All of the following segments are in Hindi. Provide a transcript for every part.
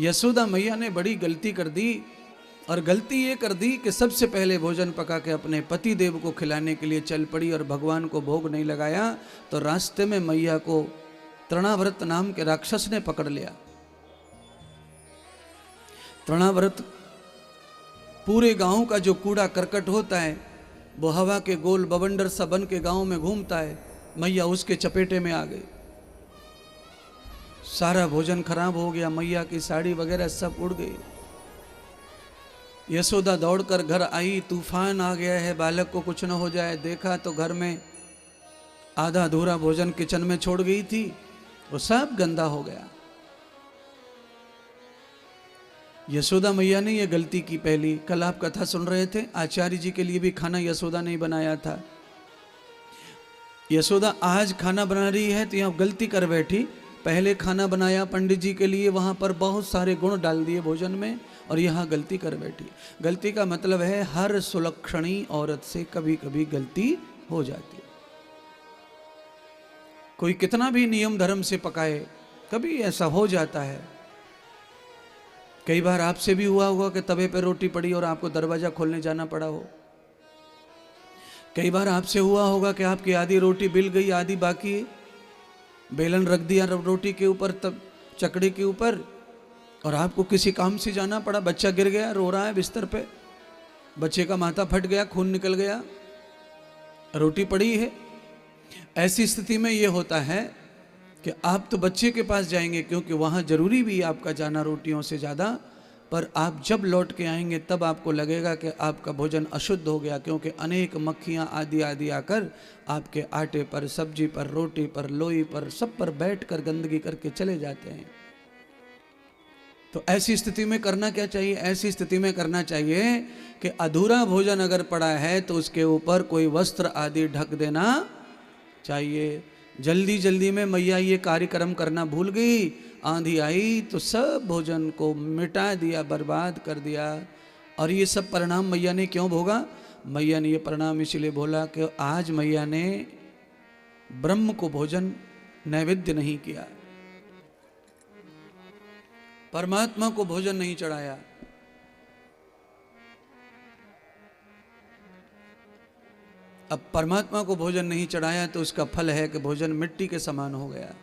यशोदा मैया ने बड़ी गलती कर दी, और गलती ये कर दी कि सबसे पहले भोजन पका के अपने पति देव को खिलाने के लिए चल पड़ी और भगवान को भोग नहीं लगाया। तो रास्ते में मैया को तृणाव्रत नाम के राक्षस ने पकड़ लिया। तृणाव्रत पूरे गांव का जो कूड़ा करकट होता है वो हवा के गोल बवंडर सा बन के गांव में घूमता है। मैया उसके चपेटे में आ गई, सारा भोजन खराब हो गया, मैया की साड़ी वगैरह सब उड़ गई। यशोदा दौड़कर घर आई, तूफान आ गया है, बालक को कुछ न हो जाए। देखा तो घर में आधा अधूरा भोजन किचन में छोड़ गई थी, वो सब गंदा हो गया। यशोदा मैया ने यह गलती की पहली। कल आप कथा सुन रहे थे, आचार्य जी के लिए भी खाना यशोदा ने बनाया था। यशोदा आज खाना बना रही है तो यहां गलती कर बैठी। पहले खाना बनाया पंडित जी के लिए, वहां पर बहुत सारे गुण डाल दिए भोजन में, और यहां गलती कर बैठी। गलती का मतलब है हर सुलक्षणी औरत से कभी कभी गलती हो जाती है। कोई कितना भी नियम धर्म से पकाए, कभी ऐसा हो जाता है। कई बार आपसे भी हुआ होगा कि तवे पे रोटी पड़ी और आपको दरवाजा खोलने जाना पड़ा हो। कई बार आपसे हुआ होगा कि आपकी आधी रोटी बिल गई, आधी बाकी है, बेलन रख दिया रोटी के ऊपर, तब चकड़े के ऊपर, और आपको किसी काम से जाना पड़ा। बच्चा गिर गया, रो रहा है बिस्तर पे, बच्चे का माथा फट गया, खून निकल गया, रोटी पड़ी है। ऐसी स्थिति में यह होता है कि आप तो बच्चे के पास जाएंगे क्योंकि वहाँ जरूरी भी आपका जाना रोटियों से ज़्यादा, पर आप जब लौट के आएंगे तब आपको लगेगा कि आपका भोजन अशुद्ध हो गया, क्योंकि अनेक मक्खियाँ आदि आदि आकर आपके आटे पर, सब्जी पर, रोटी पर, लोई पर, सब पर बैठ कर गंदगी करके चले जाते हैं। तो ऐसी स्थिति में करना क्या चाहिए? ऐसी स्थिति में करना चाहिए कि अधूरा भोजन अगर पड़ा है तो उसके ऊपर कोई वस्त्र आदि ढक देना चाहिए। जल्दी जल्दी में मैया ये कार्यक्रम करना भूल गई, आंधी आई तो सब भोजन को मिटा दिया, बर्बाद कर दिया। और ये सब परिणाम मैया ने क्यों भोगा? मैया ने ये परिणाम इसलिए बोला कि आज मैया ने ब्रह्म को भोजन नैवेद्य नहीं किया, परमात्मा को भोजन नहीं चढ़ाया। अब परमात्मा को भोजन नहीं चढ़ाया तो उसका फल है कि भोजन मिट्टी के समान हो गया।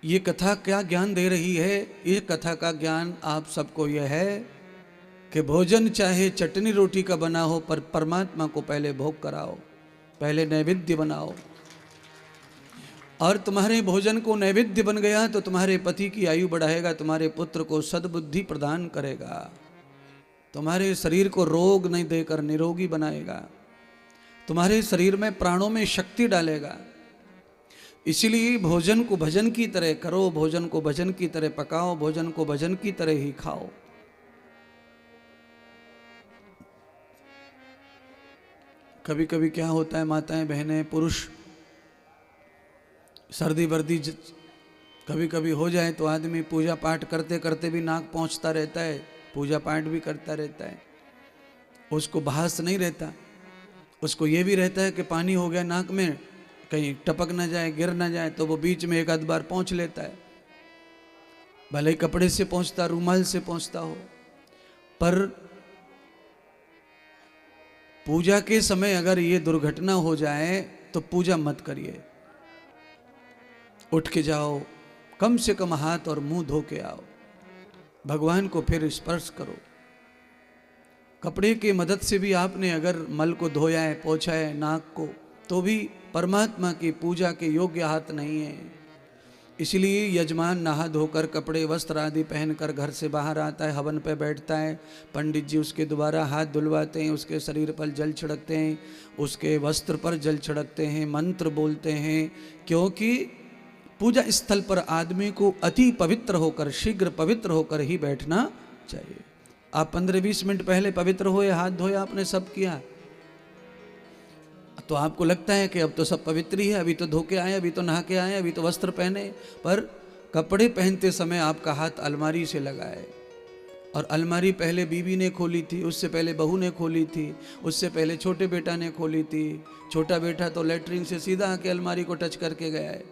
ये कथा क्या ज्ञान दे रही है? ये कथा का ज्ञान आप सबको यह है कि भोजन चाहे चटनी रोटी का बना हो, पर परमात्मा को पहले भोग कराओ, पहले नैवेद्य बनाओ। और तुम्हारे भोजन को नैवेद्य बन गया तो तुम्हारे पति की आयु बढ़ाएगा, तुम्हारे पुत्र को सद्बुद्धि प्रदान करेगा, तुम्हारे शरीर को रोग नहीं देकर निरोगी बनाएगा, तुम्हारे शरीर में प्राणों में शक्ति डालेगा। इसलिए भोजन को भजन की तरह करो, भोजन को भजन की तरह पकाओ, भोजन को भजन की तरह ही खाओ। कभी कभी क्या होता है, माताएं बहनें पुरुष सर्दी वर्दी कभी कभी हो जाए तो आदमी पूजा पाठ करते करते भी नाक पहुंचता रहता है, पूजा पाठ भी करता रहता है, उसको भास नहीं रहता। उसको ये भी रहता है कि पानी हो गया नाक में, कहीं टपक ना जाए, गिर ना जाए, तो वो बीच में एक आध बार पहुंच लेता है, भले ही कपड़े से पहुंचता, रूमाल से पहुंचता हो। पर पूजा के समय अगर ये दुर्घटना हो जाए तो पूजा मत करिए, उठ के जाओ, कम से कम हाथ और मुंह धो के आओ, भगवान को फिर स्पर्श करो। कपड़े की मदद से भी आपने अगर मल को धोया है, पोंछा है नाक को, तो भी परमात्मा की पूजा के योग्य हाथ नहीं है। इसलिए यजमान नहा धोकर कपड़े वस्त्र आदि पहनकर घर से बाहर आता है, हवन पे बैठता है, पंडित जी उसके द्वारा हाथ धुलवाते हैं, उसके शरीर पर जल छिड़कते हैं, उसके वस्त्र पर जल छिड़कते हैं, मंत्र बोलते हैं, क्योंकि पूजा स्थल पर आदमी को अति पवित्र होकर, शीघ्र पवित्र होकर ही बैठना चाहिए। आप 15-20 मिनट पहले पवित्र हुए, हाथ धोया आपने, सब किया, तो आपको लगता है कि अब तो सब पवित्र ही है, अभी तो धो के आए, अभी तो नहा के आए, अभी तो वस्त्र पहने। पर कपड़े पहनते समय आपका हाथ अलमारी से लगा है, और अलमारी पहले बीवी ने खोली थी, उससे पहले बहू ने खोली थी, उससे पहले छोटे बेटा ने खोली थी। छोटा बेटा तो लेटरिन से सीधा आके अलमारी को टच करके गया है,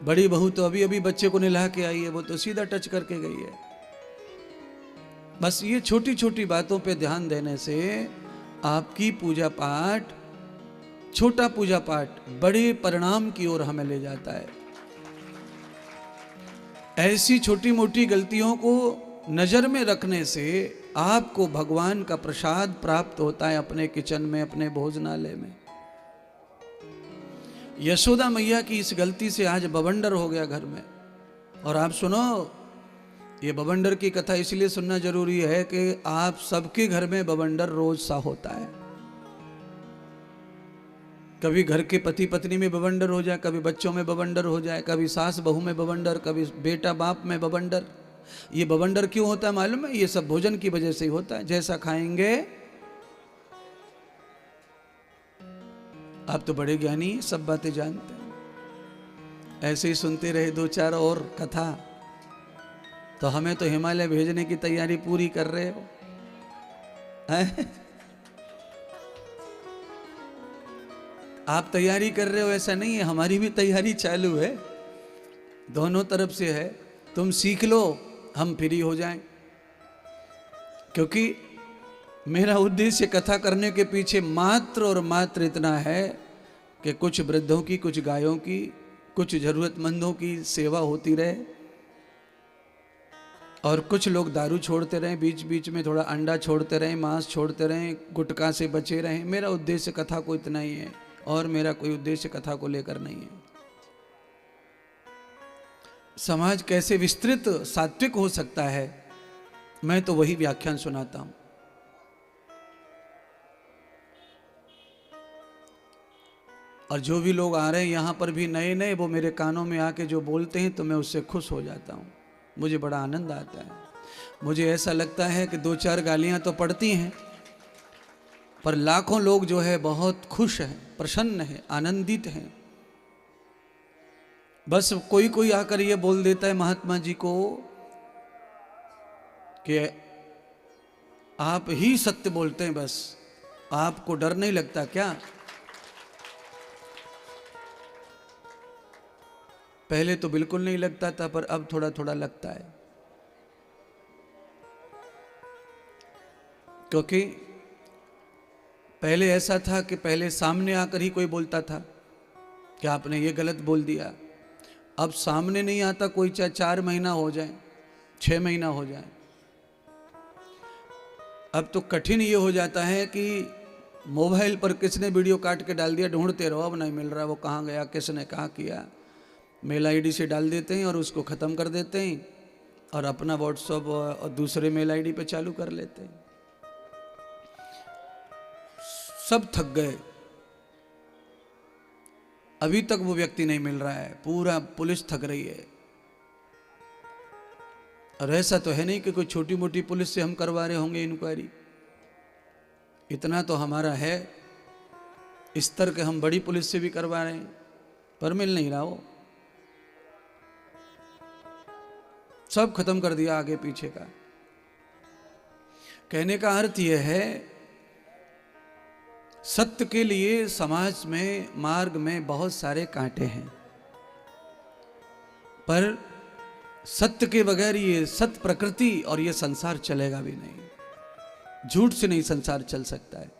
बड़ी बहू तो अभी अभी बच्चे को नहला के आई है, वो तो सीधा टच करके गई है। बस ये छोटी छोटी बातों पे ध्यान देने से आपकी पूजा पाठ, छोटा पूजा पाठ बड़े परिणाम की ओर हमें ले जाता है। ऐसी छोटी मोटी गलतियों को नजर में रखने से आपको भगवान का प्रसाद प्राप्त होता है अपने किचन में, अपने भोजनालय में। यशोदा मैया की इस गलती से आज बवंडर हो गया घर में। और आप सुनो, ये बवंडर की कथा इसलिए सुनना जरूरी है कि आप सबके घर में बवंडर रोज सा होता है। कभी घर के पति पत्नी में बवंडर हो जाए, कभी बच्चों में बवंडर हो जाए, कभी सास बहू में बवंडर, कभी बेटा बाप में बवंडर। ये बवंडर क्यों होता है मालूम है? ये सब भोजन की वजह से ही होता है। जैसा खाएंगे, आप तो बड़े ज्ञानी, सब बातें जानते हैं। ऐसे ही सुनते रहे दो चार और कथा, तो हमें तो हिमालय भेजने की तैयारी पूरी कर रहे हो हैं? आप तैयारी कर रहे हो ऐसा नहीं है, हमारी भी तैयारी चालू है, दोनों तरफ से है। तुम सीख लो, हम फ्री हो जाएं। क्योंकि मेरा उद्देश्य कथा करने के पीछे मात्र और मात्र इतना है कि कुछ वृद्धों की, कुछ गायों की, कुछ जरूरतमंदों की सेवा होती रहे, और कुछ लोग दारू छोड़ते रहें, बीच बीच में थोड़ा अंडा छोड़ते रहें, मांस छोड़ते रहें, गुटखा से बचे रहें। मेरा उद्देश्य कथा को इतना ही है, और मेरा कोई उद्देश्य कथा को लेकर नहीं है। समाज कैसे विस्तृत सात्विक हो सकता है, मैं तो वही व्याख्यान सुनाता हूं। और जो भी लोग आ रहे हैं यहां पर भी नए नए, वो मेरे कानों में आके जो बोलते हैं तो मैं उससे खुश हो जाता हूं, मुझे बड़ा आनंद आता है। मुझे ऐसा लगता है कि दो चार गालियां तो पड़ती हैं, पर लाखों लोग जो है बहुत खुश हैं, प्रसन्न हैं, आनंदित हैं। बस कोई कोई आकर ये बोल देता है महात्मा जी को कि आप ही सत्य बोलते हैं, बस आपको डर नहीं लगता क्या? पहले तो बिल्कुल नहीं लगता था, पर अब थोड़ा थोड़ा लगता है। क्योंकि पहले ऐसा था कि पहले सामने आकर ही कोई बोलता था कि आपने ये गलत बोल दिया। अब सामने नहीं आता कोई, चाहे 4 महीना हो जाए, 6 महीना हो जाए। अब तो कठिन ये हो जाता है कि मोबाइल पर किसने वीडियो काट के डाल दिया, ढूंढते रहो, अब नहीं मिल रहा, वो कहाँ गया, किसने कहाँ किया। मेल आईडी से डाल देते हैं और उसको ख़त्म कर देते हैं, और अपना व्हाट्सएप और दूसरे मेल आईडी पे चालू कर लेते हैं। सब थक गए, अभी तक वो व्यक्ति नहीं मिल रहा है, पूरा पुलिस थक रही है। और ऐसा तो है नहीं कि कोई छोटी मोटी पुलिस से हम करवा रहे होंगे इंक्वायरी, इतना तो हमारा है स्तर के, हम बड़ी पुलिस से भी करवा रहे हैं, पर मिल नहीं रहा। वो सब खत्म कर दिया आगे पीछे का। कहने का अर्थ यह है, सत्य के लिए समाज में, मार्ग में बहुत सारे कांटे हैं, पर सत्य के बगैर ये सत्य प्रकृति और ये संसार चलेगा भी नहीं। झूठ से नहीं संसार चल सकता है।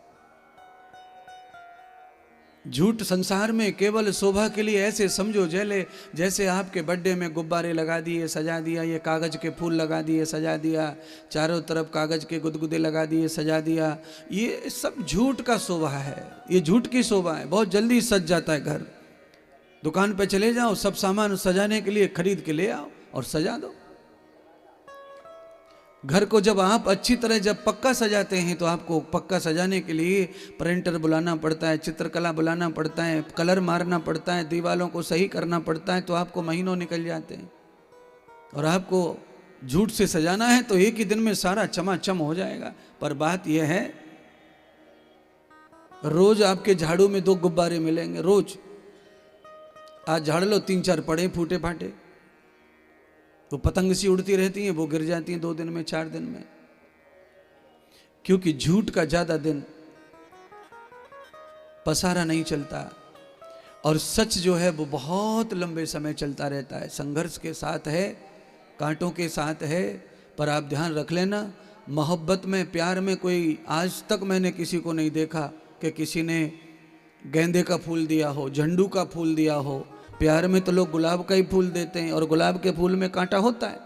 झूठ संसार में केवल शोभा के लिए, ऐसे समझो जैसे आपके बर्थडे में गुब्बारे लगा दिए, सजा दिया, ये कागज के फूल लगा दिए, सजा दिया, चारों तरफ कागज के गुदगुदे लगा दिए, सजा दिया, ये सब झूठ का शोभा है, ये झूठ की शोभा है। बहुत जल्दी सज जाता है घर। दुकान पे चले जाओ, सब सामान सजाने के लिए खरीद के ले आओ और सजा दो। घर को जब आप अच्छी तरह जब पक्का सजाते हैं, तो आपको पक्का सजाने के लिए प्रिंटर बुलाना पड़ता है, चित्रकला बुलाना पड़ता है, कलर मारना पड़ता है, दीवालों को सही करना पड़ता है, तो आपको महीनों निकल जाते हैं। और आपको झूठ से सजाना है तो एक ही दिन में सारा चमाचम हो जाएगा। पर बात यह है, रोज आपके झाड़ू में 2 गुब्बारे मिलेंगे, रोज। आज झाड़ लो, 3-4 पड़े फूटे फाटे, वो पतंग सी उड़ती रहती हैं, वो गिर जाती हैं 2 दिन में, 4 दिन में। क्योंकि झूठ का ज्यादा दिन पसारा नहीं चलता। और सच जो है वो बहुत लंबे समय चलता रहता है, संघर्ष के साथ है, कांटों के साथ है। पर आप ध्यान रख लेना, मोहब्बत में, प्यार में कोई, आज तक मैंने किसी को नहीं देखा कि किसी ने गेंदे का फूल दिया हो, झंडू का फूल दिया हो। प्यार में तो लोग गुलाब का ही फूल देते हैं, और गुलाब के फूल में कांटा होता है।